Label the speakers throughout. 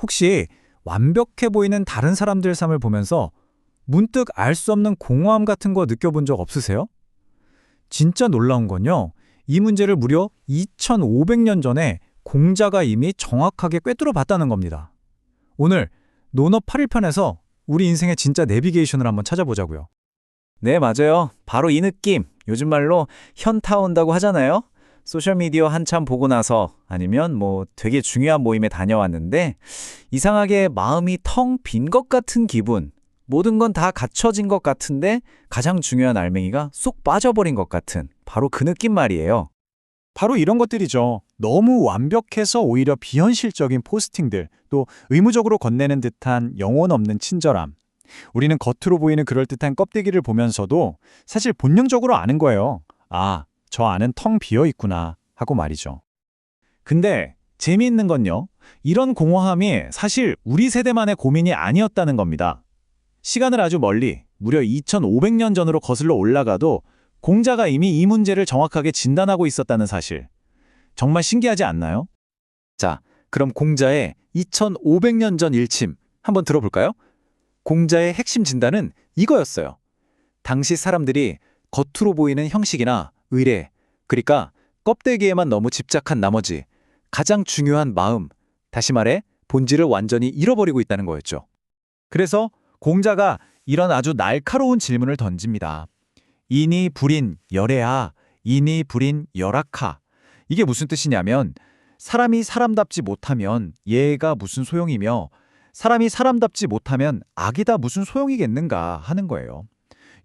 Speaker 1: 혹시 완벽해 보이는 다른 사람들 삶을 보면서 문득 알 수 없는 공허함 같은 거 느껴본 적 없으세요? 진짜 놀라운 건요. 이 문제를 무려 2500년 전에 공자가 이미 정확하게 꿰뚫어 봤다는 겁니다. 오늘 논어 8일편에서 우리 인생의 진짜 내비게이션을 한번 찾아보자고요.
Speaker 2: 네, 맞아요. 바로 이 느낌. 요즘 말로 현타 온다고 하잖아요. 소셜미디어 한참 보고 나서 아니면 되게 중요한 모임에 다녀왔는데 이상하게 마음이 텅 빈 것 같은 기분. 모든 건 다 갖춰진 것 같은데 가장 중요한 알맹이가 쏙 빠져버린 것 같은 바로 그 느낌 말이에요.
Speaker 3: 바로 이런 것들이죠. 너무 완벽해서 오히려 비현실적인 포스팅들, 또 의무적으로 건네는 듯한 영혼 없는 친절함. 우리는 겉으로 보이는 그럴듯한 껍데기를 보면서도 사실 본능적으로 아는 거예요. 아, 저 안은 텅 비어 있구나 하고 말이죠. 근데 재미있는 건요. 이런 공허함이 사실 우리 세대만의 고민이 아니었다는 겁니다. 시간을 아주 멀리, 무려 2500년 전으로 거슬러 올라가도 공자가 이미 이 문제를 정확하게 진단하고 있었다는 사실. 정말 신기하지 않나요?
Speaker 2: 자, 그럼 공자의 2500년 전 일침 한번 들어볼까요? 공자의 핵심 진단은 이거였어요. 당시 사람들이 겉으로 보이는 형식이나 의례, 그러니까 껍데기에만 너무 집착한 나머지 가장 중요한 마음, 다시 말해 본질을 완전히 잃어버리고 있다는 거였죠.
Speaker 3: 그래서 공자가 이런 아주 날카로운 질문을 던집니다. 인이 불인 열애하, 인이 불인 열악하. 이게 무슨 뜻이냐면 사람이 사람답지 못하면 예가 무슨 소용이며 사람이 사람답지 못하면 악이다 무슨 소용이겠는가 하는 거예요.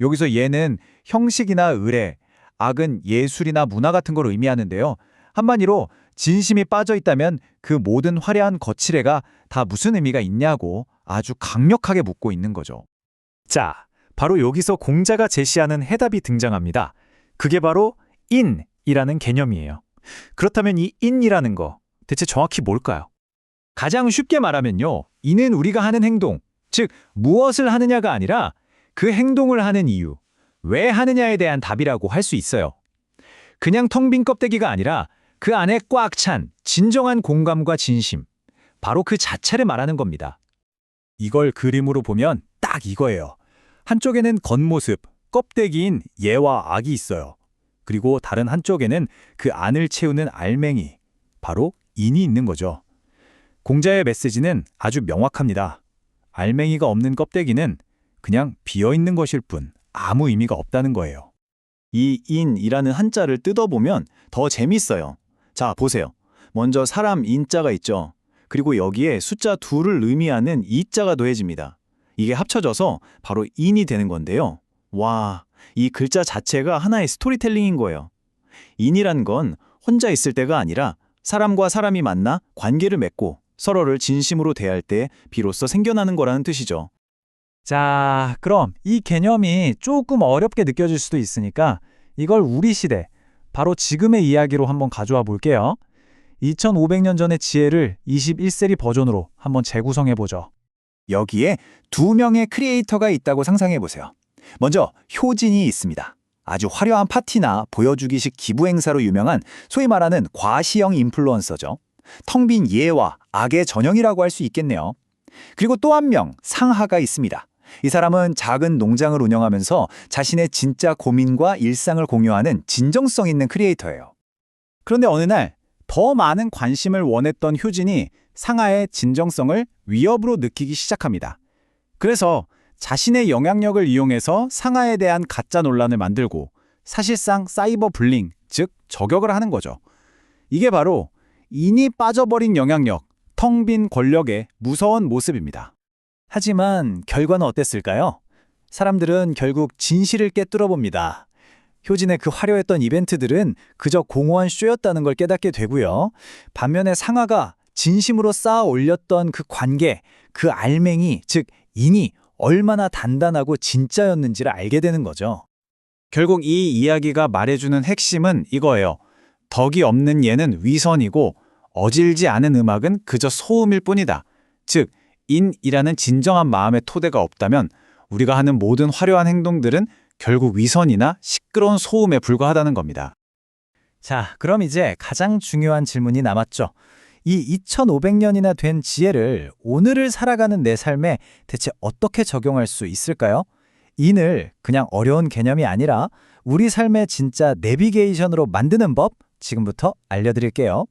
Speaker 3: 여기서 예는 형식이나 의례, 악은 예술이나 문화 같은 걸 의미하는데요. 한마디로 진심이 빠져 있다면 그 모든 화려한 거칠애가 다 무슨 의미가 있냐고 아주 강력하게 묻고 있는 거죠. 자, 바로 여기서 공자가 제시하는 해답이 등장합니다. 그게 바로 인이라는 개념이에요. 그렇다면 이 인이라는 거 대체 정확히 뭘까요? 가장 쉽게 말하면요. 인은 우리가 하는 행동, 즉 무엇을 하느냐가 아니라 그 행동을 하는 이유, 왜 하느냐에 대한 답이라고 할 수 있어요. 그냥 텅 빈 껍데기가 아니라 그 안에 꽉 찬 진정한 공감과 진심, 바로 그 자체를 말하는 겁니다. 이걸 그림으로 보면 딱 이거예요. 한쪽에는 겉모습, 껍데기인 예와 악이 있어요. 그리고 다른 한쪽에는 그 안을 채우는 알맹이, 바로 인이 있는 거죠. 공자의 메시지는 아주 명확합니다. 알맹이가 없는 껍데기는 그냥 비어있는 것일 뿐 아무 의미가 없다는 거예요.
Speaker 4: 이 인이라는 한자를 뜯어보면 더 재밌어요. 자, 보세요. 먼저 사람 인자가 있죠. 그리고 여기에 숫자 2를 의미하는 이자가 더해집니다. 이게 합쳐져서 바로 인이 되는 건데요. 와, 이 글자 자체가 하나의 스토리텔링인 거예요. 인이란 건 혼자 있을 때가 아니라 사람과 사람이 만나 관계를 맺고 서로를 진심으로 대할 때 비로소 생겨나는 거라는 뜻이죠.
Speaker 3: 자, 그럼 이 개념이 조금 어렵게 느껴질 수도 있으니까 이걸 우리 시대, 바로 지금의 이야기로 한번 가져와 볼게요. 2500년 전의 지혜를 21세기 버전으로 한번 재구성해보죠.
Speaker 4: 여기에 2명의 크리에이터가 있다고 상상해보세요. 먼저 효진이 있습니다. 아주 화려한 파티나 보여주기식 기부 행사로 유명한 소위 말하는 과시형 인플루언서죠. 텅 빈 예와 악의 전형이라고 할 수 있겠네요. 그리고 또 한 명, 상하가 있습니다. 이 사람은 작은 농장을 운영하면서 자신의 진짜 고민과 일상을 공유하는 진정성 있는 크리에이터예요. 그런데 어느 날 더 많은 관심을 원했던 효진이 상하의 진정성을 위협으로 느끼기 시작합니다. 그래서 자신의 영향력을 이용해서 상하에 대한 가짜 논란을 만들고 사실상 사이버 불링, 즉 저격을 하는 거죠. 이게 바로 인이 빠져버린 영향력, 텅 빈 권력의 무서운 모습입니다. 하지만 결과는 어땠을까요? 사람들은 결국 진실을 꿰뚫어 봅니다. 효진의 그 화려했던 이벤트들은 그저 공허한 쇼였다는 걸 깨닫게 되고요. 반면에 상하가 진심으로 쌓아 올렸던 그 관계, 그 알맹이, 즉 인이 얼마나 단단하고 진짜였는지를 알게 되는 거죠. 결국 이 이야기가 말해주는 핵심은 이거예요. 덕이 없는 예는 위선이고 어질지 않은 음악은 그저 소음일 뿐이다. 즉, 인이라는 진정한 마음의 토대가 없다면 우리가 하는 모든 화려한 행동들은 결국 위선이나 시끄러운 소음에 불과하다는 겁니다. 자, 그럼 이제 가장 중요한 질문이 남았죠.
Speaker 1: 이 2500년이나 된 지혜를 오늘을 살아가는 내 삶에 대체 어떻게 적용할 수 있을까요? 인을 그냥 어려운 개념이 아니라 우리 삶의 진짜 내비게이션으로 만드는 법 지금부터 알려드릴게요.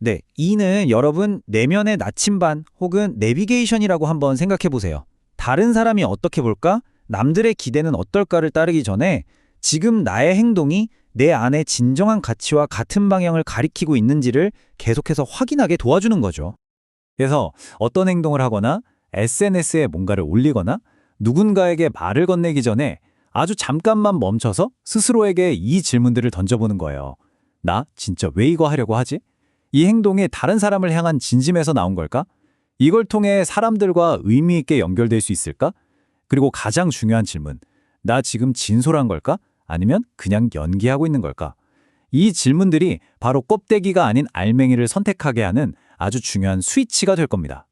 Speaker 2: 네, 이는 여러분 내면의 나침반 혹은 내비게이션이라고 한번 생각해 보세요. 다른 사람이 어떻게 볼까? 남들의 기대는 어떨까를 따르기 전에 지금 나의 행동이 내 안의 진정한 가치와 같은 방향을 가리키고 있는지를 계속해서 확인하게 도와주는 거죠.
Speaker 1: 그래서 어떤 행동을 하거나 SNS에 뭔가를 올리거나 누군가에게 말을 건네기 전에 아주 잠깐만 멈춰서 스스로에게 이 질문들을 던져보는 거예요. 나 진짜 왜 이거 하려고 하지? 이 행동이 다른 사람을 향한 진심에서 나온 걸까? 이걸 통해 사람들과 의미 있게 연결될 수 있을까? 그리고 가장 중요한 질문, 나 지금 진솔한 걸까? 아니면 그냥 연기하고 있는 걸까? 이 질문들이 바로 껍데기가 아닌 알맹이를 선택하게 하는 아주 중요한 스위치가 될 겁니다.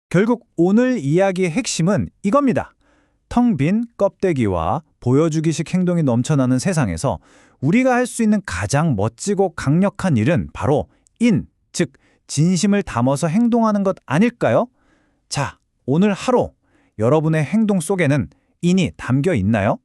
Speaker 1: 결국 오늘 이야기의 핵심은 이겁니다. 텅 빈 껍데기와 보여주기식 행동이 넘쳐나는 세상에서 우리가 할 수 있는 가장 멋지고 강력한 일은 바로 즉 진심을 담아서 행동하는 것 아닐까요? 자, 오늘 하루 여러분의 행동 속에는 인이 담겨 있나요?